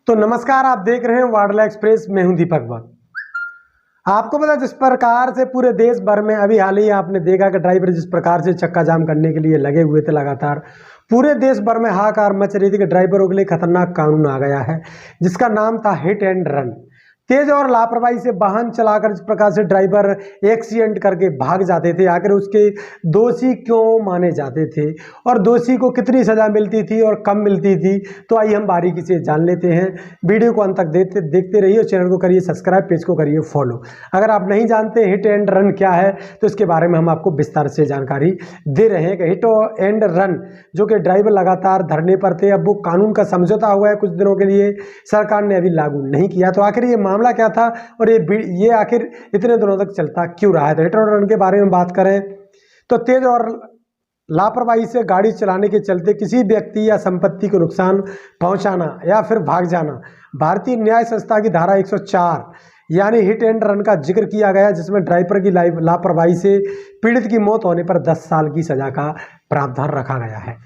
तो नमस्कार, आप देख रहे हैं वाडला एक्सप्रेस। मैं हूं दीपक भट्ट। आपको पता जिस प्रकार से पूरे देश भर में अभी हाल ही आपने देखा कि ड्राइवर जिस प्रकार से चक्का जाम करने के लिए लगे हुए थे, लगातार पूरे देश भर में हाहाकार मच रही थी कि ड्राइवरों के लिए खतरनाक कानून आ गया है जिसका नाम था हिट एंड रन। तेज और लापरवाही से वाहन चलाकर जिस प्रकार से ड्राइवर एक्सीडेंट करके भाग जाते थे, आखिर उसके दोषी क्यों माने जाते थे और दोषी को कितनी सजा मिलती थी और कम मिलती थी, तो आइए हम बारीकी से जान लेते हैं। वीडियो को अंत तक देखते रहिए और चैनल को करिए सब्सक्राइब, पेज को करिए फॉलो। अगर आप नहीं जानते हिट एंड रन क्या है तो इसके बारे में हम आपको विस्तार से जानकारी दे रहे हैं कि हिट एंड रन जो कि ड्राइवर लगातार धरने पर थे, अब वो कानून का समझौता हुआ है कुछ दिनों के लिए, सरकार ने अभी लागू नहीं किया। तो आखिर ये मामला क्या था और ये आखिर इतने दिनों तक चलता क्यों रहा है। तो हिट एंड रन के बारे में बात करें तो तेज और लापरवाही से गाड़ी चलाने के चलते किसी व्यक्ति या संपत्ति को नुकसान पहुंचाना या फिर भाग जाना भारतीय न्याय संस्था की धारा 104 यानी हिट एंड रन का जिक्र किया गया, जिसमें ड्राइवर की लापरवाही से पीड़ित की मौत होने पर 10 साल की सजा का प्रावधान रखा गया है।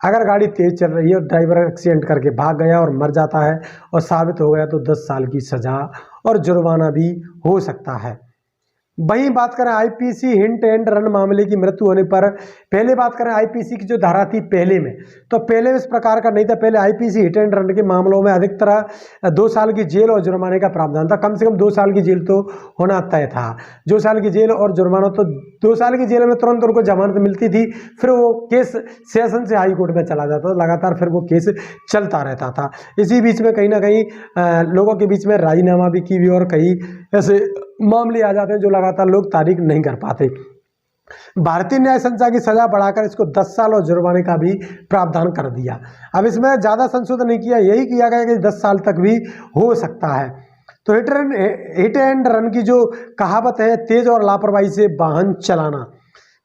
अगर गाड़ी तेज चल रही है और ड्राइवर एक्सीडेंट करके भाग गया और मर जाता है और साबित हो गया तो 10 साल की सजा और जुर्माना भी हो सकता है। वहीं बात करें आईपीसी हिट एंड रन मामले की मृत्यु होने पर, पहले बात करें आईपीसी की जो धारा थी पहले में, तो पहले इस प्रकार का नहीं था। पहले आईपीसी हिट एंड रन के मामलों में अधिकतर 2 साल की जेल और जुर्माने का प्रावधान था। कम से कम 2 साल की जेल तो होना तय था। 2 साल की जेल और जुर्माना, तो 2 साल की जेल में तुरंत उनको जमानत मिलती थी, फिर वो केस सेशन से हाई कोर्ट में चला जाता था, लगातार फिर वो केस चलता रहता था। इसी बीच में कहीं ना कहीं लोगों के बीच में राजीनामा भी की हुई और कई ऐसे मामले आ जाते हैं जो लगातार लोग तारीख नहीं कर पाते। भारतीय न्याय संस्था की सजा बढ़ाकर इसको 10 साल और जुर्माने का भी प्रावधान कर दिया। अब इसमें ज़्यादा संशोधन नहीं किया, यही किया गया कि 10 साल तक भी हो सकता है। तो हिट एंड रन की जो कहावत है, तेज और लापरवाही से वाहन चलाना,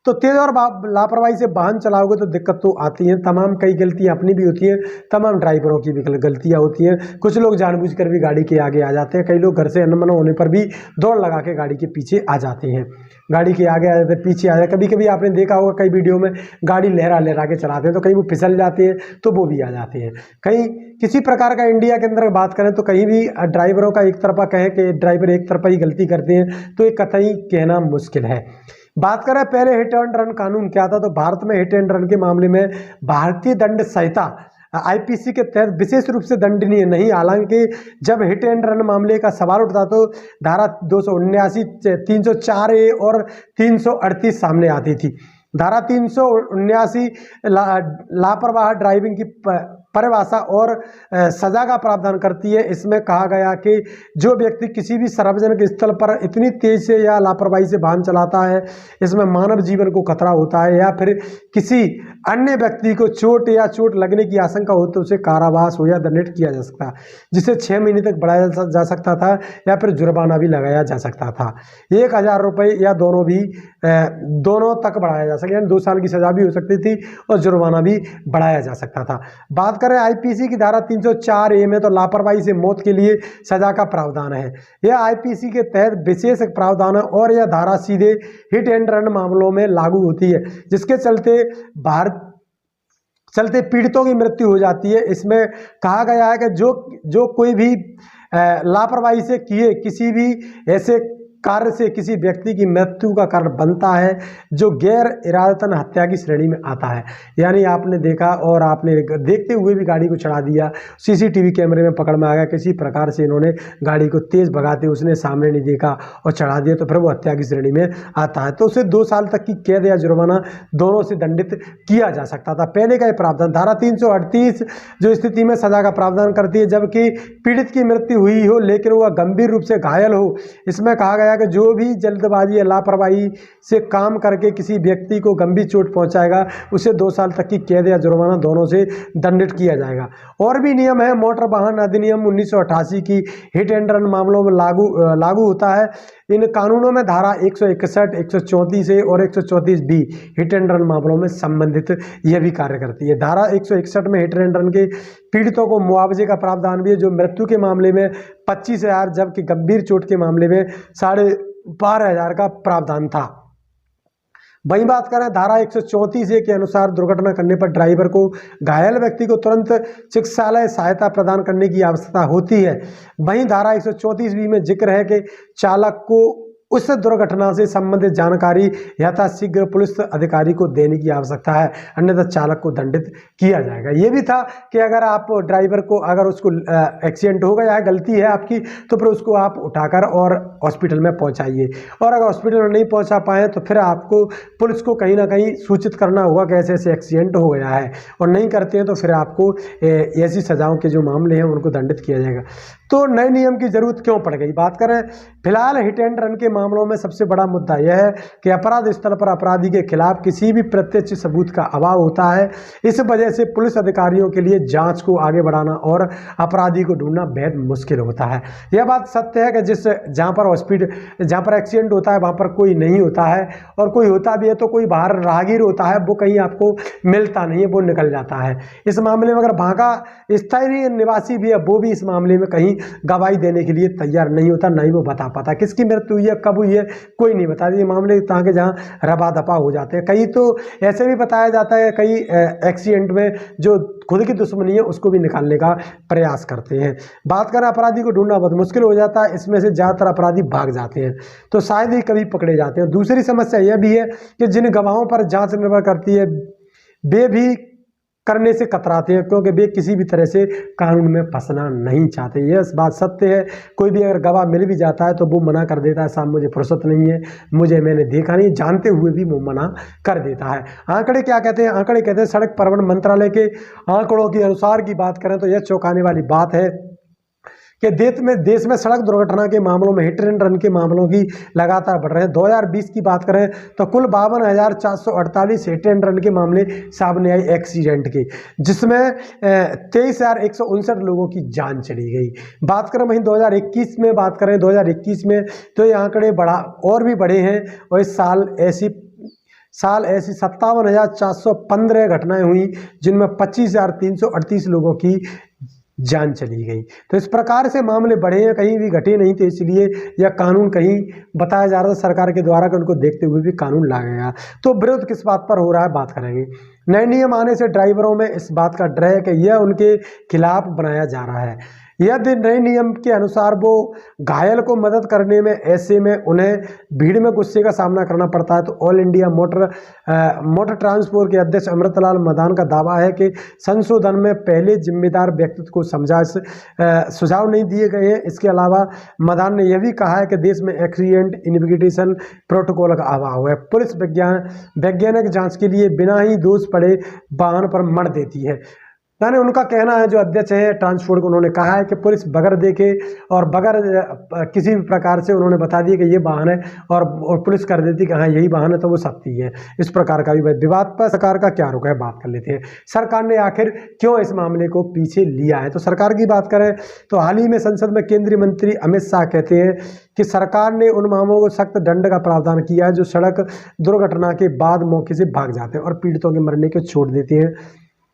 तो तेज और लापरवाही से वाहन चलाओगे तो दिक्कत तो आती है। तमाम कई गलतियां अपनी भी होती हैं, तमाम ड्राइवरों की भी गलतियां होती हैं। कुछ लोग जानबूझकर भी गाड़ी के आगे आ जाते हैं, कई लोग घर से अनमना होने पर भी दौड़ लगा के गाड़ी के पीछे आ जाते हैं, गाड़ी के आगे आ जाते हैं, पीछे आ जाते। कभी कभी आपने देखा होगा कई वीडियो में गाड़ी लहरा लहरा के चलाते हैं, तो कहीं वो फिसल जाते हैं तो वो भी आ जाते हैं। कहीं किसी प्रकार का इंडिया के अंदर बात करें तो कहीं भी ड्राइवरों का एक तरफा कहें कि ड्राइवर एक तरफा ही गलती करते हैं तो ये कतई कहना मुश्किल है। बात करें पहले हिट एंड रन कानून क्या था, तो भारत में हिट एंड रन के मामले में भारतीय दंड संहिता आईपीसी के तहत विशेष रूप से दंडनीय नहीं। हालांकि जब हिट एंड रन मामले का सवाल उठता तो धारा 279, 304A और 338 सामने आती थी। धारा 379 लापरवाह ड्राइविंग की परिभाषा और सजा का प्रावधान करती है। इसमें कहा गया कि जो व्यक्ति किसी भी सार्वजनिक स्थल पर इतनी तेज से या लापरवाही से वाहन चलाता है, इसमें मानव जीवन को खतरा होता है या फिर किसी अन्य व्यक्ति को चोट या चोट लगने की आशंका हो तो उसे कारावास हो या दंडित किया जा सकता है, जिसे 6 महीने तक बढ़ाया जा सकता था या फिर जुर्माना भी लगाया जा सकता था। 1000 रुपये या दोनों तक बढ़ाया जा सकता, यानी 2 साल की सजा भी हो सकती थी और जुर्माना भी बढ़ाया जा सकता था। बात करें आईपीसी की धारा 304A में, तो लापरवाही से मौत के लिए सजा का प्रावधान है। यह आईपीसी के तहत विशेष प्रावधान है और यह धारा सीधे हिट एंड रन मामलों में लागू होती है, जिसके चलते पीड़ितों की मृत्यु हो जाती है। इसमें कहा गया है कि जो कोई भी लापरवाही से किए किसी भी ऐसे कार्य से किसी व्यक्ति की मृत्यु का कारण बनता है जो गैर इरादतन हत्या की श्रेणी में आता है। यानी आपने देखा और आपने देखते हुए भी गाड़ी को चढ़ा दिया, सीसीटीवी कैमरे में पकड़ में आ गया, किसी प्रकार से इन्होंने गाड़ी को तेज भगाते, उसने सामने नहीं देखा और चढ़ा दिया, तो फिर वो हत्या की श्रेणी में आता है। तो उसे 2 साल तक की कैद या जुर्माना दोनों से दंडित किया जा सकता था। पहले का यह प्रावधान धारा 338 जो स्थिति में सजा का प्रावधान करती है जबकि पीड़ित की मृत्यु हुई हो लेकिन वह गंभीर रूप से घायल हो, इसमें कहा गया कि जो भी जल्दबाजी या लापरवाही से काम करके किसी व्यक्ति को गंभीर चोट पहुंचाएगा उसे 2 साल तक की कैद या जुर्माना दोनों से दंडित किया जाएगा। और भी नियम है। मोटर वाहन अधिनियम 1988 की हिट एंड रन मामलों में लागू होता है। इन कानूनों में धारा 161, 134A और 134B हिट एंड रन मामलों में संबंधित यह भी कार्य करती है। धारा 161 में हिट एंड रन के पीड़ितों को मुआवजे का प्रावधान भी है, जो मृत्यु के मामले में 25,000 जबकि गंभीर चोट के मामले में 12,500 का प्रावधान था। वहीं बात करें धारा 134A के अनुसार दुर्घटना करने पर ड्राइवर को घायल व्यक्ति को तुरंत चिकित्सालय सहायता प्रदान करने की आवश्यकता होती है। वहीं धारा 134B में जिक्र है कि चालक को उस दुर्घटना से संबंधित जानकारी यथाशीघ्र पुलिस अधिकारी को देने की आवश्यकता है, अन्यथा चालक को दंडित किया जाएगा। ये भी था कि अगर आप ड्राइवर को अगर उसको एक्सीडेंट हो गया है, गलती है आपकी, तो फिर उसको आप उठाकर और हॉस्पिटल में पहुंचाइए, और अगर हॉस्पिटल में नहीं पहुंचा पाए तो फिर आपको पुलिस को कहीं ना कहीं सूचित करना होगा कि ऐसे ऐसे एक्सीडेंट हो गया है, और नहीं करते हैं तो फिर आपको ऐसी सजाओं के जो मामले हैं उनको दंडित किया जाएगा। तो नए नियम की जरूरत क्यों पड़ गई? बात करें फिलहाल हिट एंड रन के मामलों में सबसे बड़ा मुद्दा यह है कि अपराध स्थल पर अपराधी के खिलाफ किसी भी प्रत्यक्ष सबूत का अभाव होता है। इस वजह से पुलिस अधिकारियों के लिए जांच को आगे बढ़ाना और अपराधी को ढूंढना बेहद मुश्किल होता है। यह बात सत्य है कि जहाँ पर एक्सीडेंट होता है वहाँ पर कोई नहीं होता है, और कोई होता भी है तो कोई बाहर राहगीर होता है, वो कहीं आपको मिलता नहीं है, वो निकल जाता है। इस मामले में अगर वहाँ का स्थायी निवासी भी है, वो भी इस मामले में कहीं गवाही देने के लिए तैयार नहीं होता, नहीं वो बता पाता किसकी मृत्यु हुई है, कब हुई है, कोई नहीं बता। ये मामले तहाँ के जहाँ रबा दफा हो जाते हैं। कई तो ऐसे भी बताया जाता है, कई एक्सीडेंट में जो खुद की दुश्मनी है उसको भी निकालने का प्रयास करते हैं। बात करें अपराधी को ढूंढना बहुत मुश्किल हो जाता है, इसमें से ज़्यादातर अपराधी भाग जाते हैं, तो शायद ही कभी पकड़े जाते हैं। दूसरी समस्या यह भी है कि जिन गवाहों पर जांच निर्भर करती है वे भी करने से कतराते हैं, क्योंकि वे किसी भी तरह से कानून में फंसना नहीं चाहते। यह बात सत्य है। कोई भी अगर गवाह मिल भी जाता है तो वो मना कर देता है, साहब मुझे फुर्सत नहीं है, मैंने देखा नहीं, जानते हुए भी वो मना कर देता है। आंकड़े क्या कहते हैं? आंकड़े कहते हैं, सड़क परिवहन मंत्रालय के आंकड़ों के अनुसार की बात करें तो यह चौंकाने वाली बात है कि देश में सड़क दुर्घटना के मामलों में हिट एंड रन के मामलों की लगातार बढ़ रहे हैं। 2020 की बात करें तो कुल 52,448 हिट एंड रन के मामले सामने आए एक्सीडेंट के, जिसमें 23,159 लोगों की जान चली गई। बात करें वहीं 2021 में, बात करें 2021 में, तो ये आंकड़े और भी बढ़े हैं, और इस साल ऐसी 57,415 घटनाएं हुई, जिनमें 25,338 लोगों की जान चली गई। तो इस प्रकार से मामले बढ़े हैं, कहीं भी घटे नहीं थे, इसलिए यह कानून कहीं बताया जा रहा था सरकार के द्वारा कि उनको देखते हुए भी कानून लाया गया। तो विरोध किस बात पर हो रहा है, बात करेंगे। नए नियम आने से ड्राइवरों में इस बात का डर है कि यह उनके खिलाफ बनाया जा रहा है। यदि नए नियम के अनुसार वो घायल को मदद करने में, ऐसे में उन्हें भीड़ में गुस्से का सामना करना पड़ता है, तो ऑल इंडिया मोटर ट्रांसपोर्ट के अध्यक्ष अमृतलाल मदान का दावा है कि संशोधन में पहले जिम्मेदार व्यक्तित्व को सुझाव नहीं दिए गए हैं। इसके अलावा मदान ने यह भी कहा है कि देश में एक्सीडेंट इन्वेस्टिगेशन प्रोटोकॉल का अभाव है। पुलिस वैज्ञानिक जांच के लिए बिना ही दोष पड़े वाहन पर मर देती है। यानी उनका कहना है, जो अध्यक्ष है ट्रांसपोर्ट को, उन्होंने कहा है कि पुलिस बगैर देखे और बगैर किसी भी प्रकार से उन्होंने बता दिया कि ये वाहन है, और पुलिस कर देती कि हाँ यही वाहन है, तो वो सकती है। इस प्रकार का भी विवाद पर सरकार का क्या रुख है, बात कर लेते हैं। सरकार ने आखिर क्यों इस मामले को पीछे लिया है? तो सरकार की बात करें तो हाल ही में संसद में केंद्रीय मंत्री अमित शाह कहते हैं कि सरकार ने उन मामलों को सख्त दंड का प्रावधान किया है जो सड़क दुर्घटना के बाद मौके से भाग जाते हैं और पीड़ितों के मरने को छोड़ देते हैं।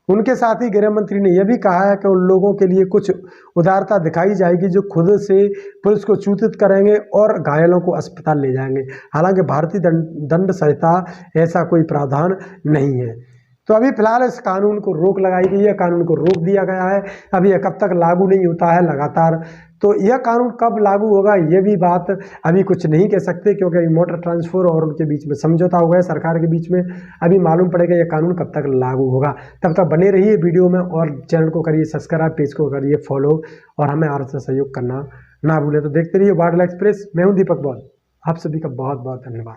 उनके साथ ही गृह मंत्री ने यह भी कहा है कि उन लोगों के लिए कुछ उदारता दिखाई जाएगी जो खुद से पुलिस को सूचित करेंगे और घायलों को अस्पताल ले जाएंगे। हालांकि भारतीय दंड संहिता ऐसा कोई प्रावधान नहीं है। तो अभी फिलहाल इस कानून को रोक लगाई गई है, कानून को रोक दिया गया है। अभी यह कब तक लागू नहीं होता है लगातार, तो यह कानून कब लागू होगा ये भी बात अभी कुछ नहीं कह सकते, क्योंकि अभी मोटर ट्रांसपोर्ट और उनके बीच में समझौता हो गया सरकार के बीच में। अभी मालूम पड़ेगा यह कानून कब तक लागू होगा। तब तक बने रहिए वीडियो में, और चैनल को करिए सब्सक्राइब, पेज को करिए फॉलो, और हमें आर्थिक सहयोग करना ना भूलें। तो देखते रहिए वार्डला एक्सप्रेस। मैं हूँ दीपक बॉल, आप सभी का बहुत बहुत धन्यवाद।